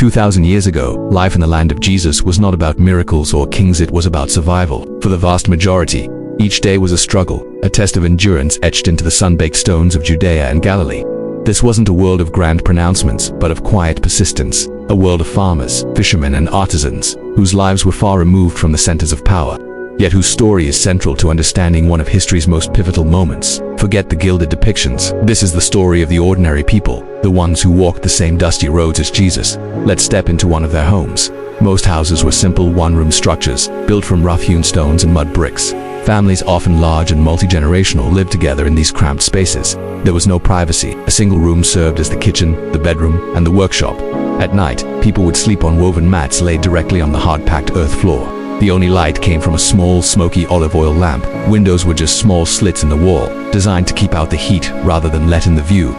2,000 years ago, life in the land of Jesus was not about miracles or kings, it was about survival. For the vast majority, each day was a struggle, a test of endurance etched into the sun-baked stones of Judea and Galilee. This wasn't a world of grand pronouncements, but of quiet persistence, a world of farmers, fishermen, and artisans, whose lives were far removed from the centers of power, yet whose story is central to understanding one of history's most pivotal moments. Forget the gilded depictions. This is the story of the ordinary people, the ones who walked the same dusty roads as Jesus. Let's step into one of their homes. Most houses were simple one-room structures, built from rough-hewn stones and mud bricks. Families, often large and multi-generational, lived together in these cramped spaces. There was no privacy. A single room served as the kitchen, the bedroom, and the workshop. At night, people would sleep on woven mats laid directly on the hard-packed earth floor. The only light came from a small, smoky olive oil lamp. Windows were just small slits in the wall, designed to keep out the heat rather than let in the view.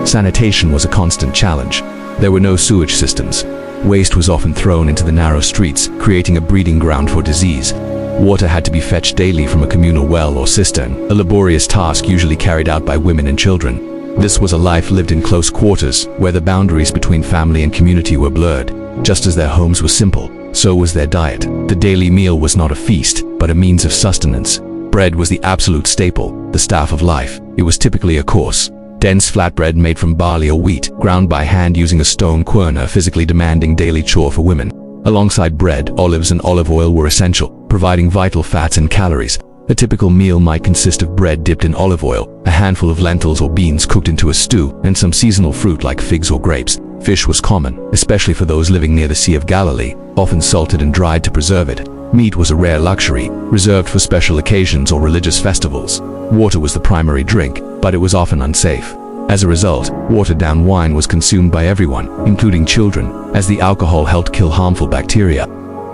Sanitation was a constant challenge. There were no sewage systems. Waste was often thrown into the narrow streets, creating a breeding ground for disease. Water had to be fetched daily from a communal well or cistern, a laborious task usually carried out by women and children. This was a life lived in close quarters, where the boundaries between family and community were blurred. Just as their homes were simple, so was their diet. The daily meal was not a feast, but a means of sustenance. Bread was the absolute staple, the staff of life. It was typically a coarse, dense flatbread made from barley or wheat, ground by hand using a stone quern, a physically demanding daily chore for women. Alongside bread, olives and olive oil were essential, providing vital fats and calories. A typical meal might consist of bread dipped in olive oil, a handful of lentils or beans cooked into a stew, and some seasonal fruit like figs or grapes. Fish was common, especially for those living near the Sea of Galilee, often salted and dried to preserve it. Meat was a rare luxury, reserved for special occasions or religious festivals. Water was the primary drink, but it was often unsafe. As a result, watered-down wine was consumed by everyone, including children, as the alcohol helped kill harmful bacteria.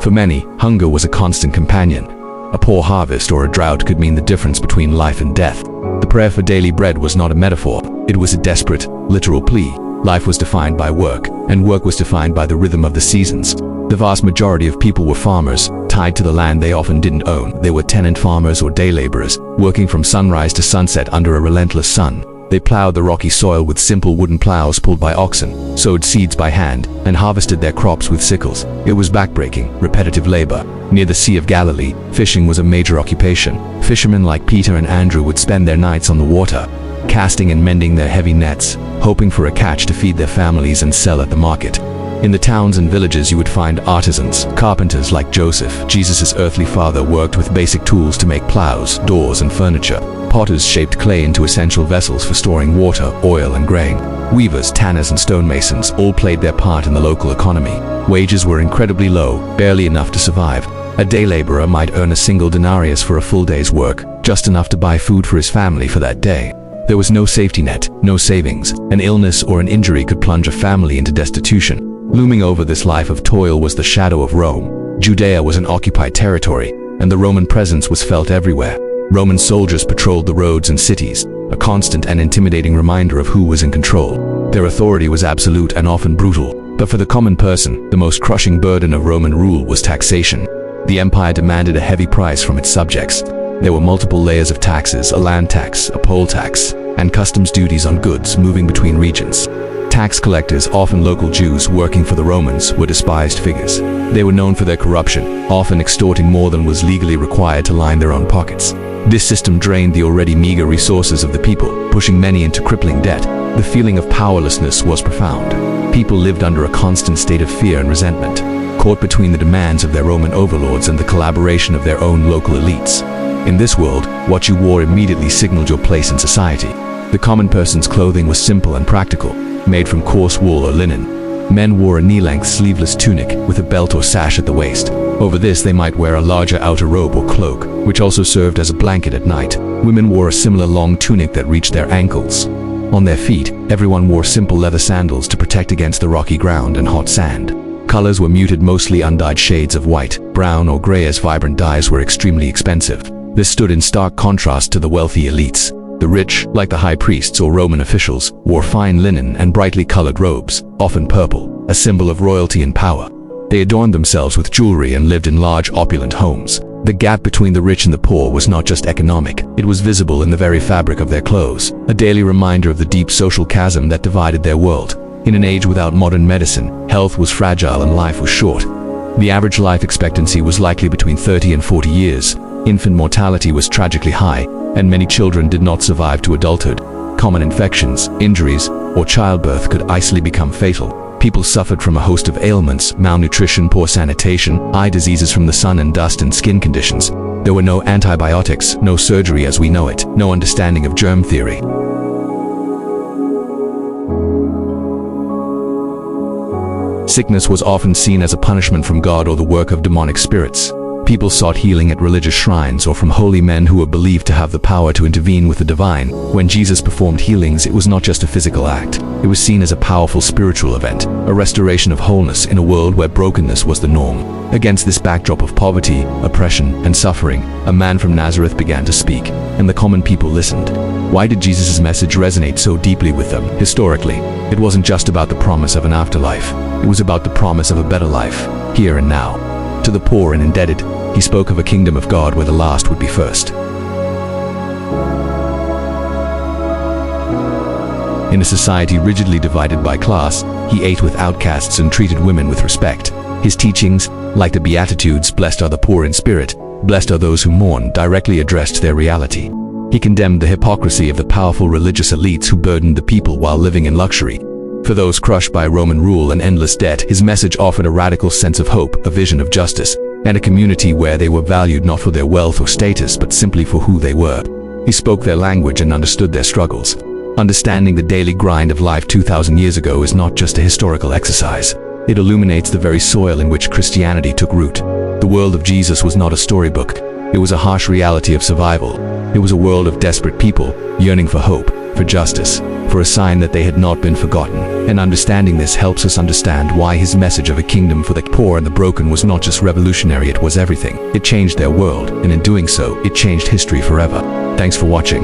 For many, hunger was a constant companion. A poor harvest or a drought could mean the difference between life and death. The prayer for daily bread was not a metaphor. It was a desperate, literal plea. Life was defined by work, and work was defined by the rhythm of the seasons. The vast majority of people were farmers, tied to the land they often didn't own. They were tenant farmers or day laborers, working from sunrise to sunset under a relentless sun. They plowed the rocky soil with simple wooden plows pulled by oxen, sowed seeds by hand, and harvested their crops with sickles. It was backbreaking, repetitive labor. Near the Sea of Galilee, fishing was a major occupation. Fishermen like Peter and Andrew would spend their nights on the water, casting and mending their heavy nets, hoping for a catch to feed their families and sell at the market. In the towns and villages you would find artisans, carpenters like Joseph, Jesus' earthly father, worked with basic tools to make plows, doors, and furniture. Potters shaped clay into essential vessels for storing water, oil, and grain. Weavers, tanners, and stonemasons all played their part in the local economy. Wages were incredibly low, barely enough to survive. A day laborer might earn a single denarius for a full day's work, just enough to buy food for his family for that day. There was no safety net, no savings. An illness or an injury could plunge a family into destitution. Looming over this life of toil was the shadow of Rome. Judea was an occupied territory, and the Roman presence was felt everywhere. Roman soldiers patrolled the roads and cities, a constant and intimidating reminder of who was in control. Their authority was absolute and often brutal, but for the common person, the most crushing burden of Roman rule was taxation. The empire demanded a heavy price from its subjects. There were multiple layers of taxes: a land tax, a poll tax, and customs duties on goods moving between regions. Tax collectors, often local Jews working for the Romans, were despised figures. They were known for their corruption, often extorting more than was legally required to line their own pockets. This system drained the already meager resources of the people, pushing many into crippling debt. The feeling of powerlessness was profound. People lived under a constant state of fear and resentment, caught between the demands of their Roman overlords and the collaboration of their own local elites. In this world, what you wore immediately signaled your place in society. The common person's clothing was simple and practical, made from coarse wool or linen. Men wore a knee-length sleeveless tunic with a belt or sash at the waist. Over this they might wear a larger outer robe or cloak, which also served as a blanket at night. Women wore a similar long tunic that reached their ankles. On their feet, everyone wore simple leather sandals to protect against the rocky ground and hot sand. Colors were muted, mostly undyed shades of white, brown, or gray, as vibrant dyes were extremely expensive. This stood in stark contrast to the wealthy elites. The rich, like the high priests or Roman officials, wore fine linen and brightly colored robes, often purple, a symbol of royalty and power. They adorned themselves with jewelry and lived in large, opulent homes. The gap between the rich and the poor was not just economic, it was visible in the very fabric of their clothes, a daily reminder of the deep social chasm that divided their world. In an age without modern medicine, health was fragile and life was short. The average life expectancy was likely between 30 and 40 years. Infant mortality was tragically high, and many children did not survive to adulthood. Common infections, injuries, or childbirth could easily become fatal. People suffered from a host of ailments: malnutrition, poor sanitation, eye diseases from the sun and dust, and skin conditions. There were no antibiotics, no surgery as we know it, no understanding of germ theory. Sickness was often seen as a punishment from God or the work of demonic spirits. People sought healing at religious shrines or from holy men who were believed to have the power to intervene with the divine. When Jesus performed healings, it was not just a physical act. It was seen as a powerful spiritual event, a restoration of wholeness in a world where brokenness was the norm. Against this backdrop of poverty, oppression, and suffering, a man from Nazareth began to speak, and the common people listened. Why did Jesus' message resonate so deeply with them? Historically, it wasn't just about the promise of an afterlife. It was about the promise of a better life, here and now. To the poor and indebted, he spoke of a kingdom of God where the last would be first. In a society rigidly divided by class, he ate with outcasts and treated women with respect. His teachings, like the Beatitudes, "Blessed are the poor in spirit, blessed are those who mourn," directly addressed their reality. He condemned the hypocrisy of the powerful religious elites who burdened the people while living in luxury. For those crushed by Roman rule and endless debt, his message offered a radical sense of hope, a vision of justice, and a community where they were valued not for their wealth or status, but simply for who they were. He spoke their language and understood their struggles. Understanding the daily grind of life 2,000 years ago is not just a historical exercise. It illuminates the very soil in which Christianity took root. The world of Jesus was not a storybook. It was a harsh reality of survival. It was a world of desperate people, yearning for hope, for justice, for a sign that they had not been forgotten. And understanding this helps us understand why his message of a kingdom for the poor and the broken was not just revolutionary, it was everything. It changed their world, and in doing so, it changed history forever. Thanks for watching.